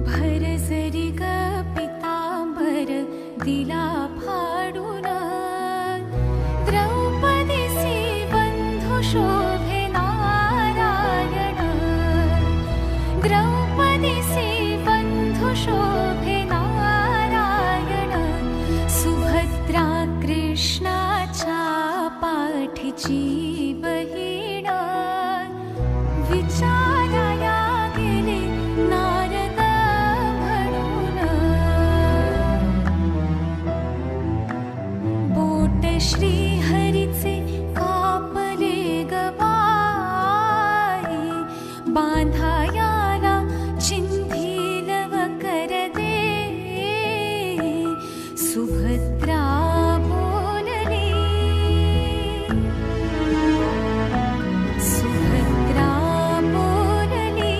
भरसरी ग पितांबर दिला फाडून, द्रौपदीसी बंधू शोभे नारायण, द्रौपदीसी बंधू शोभे नारायण, सुभद्रा कृष्णाच्या पाठीची बहीण, विचाराया गेले नारद म्हणून, बोट श्रीहरीचे कापले ग बाई, बांधायाला चिंधील कर दे, सुभद्रा बोलली, सुभद्रा बोलली,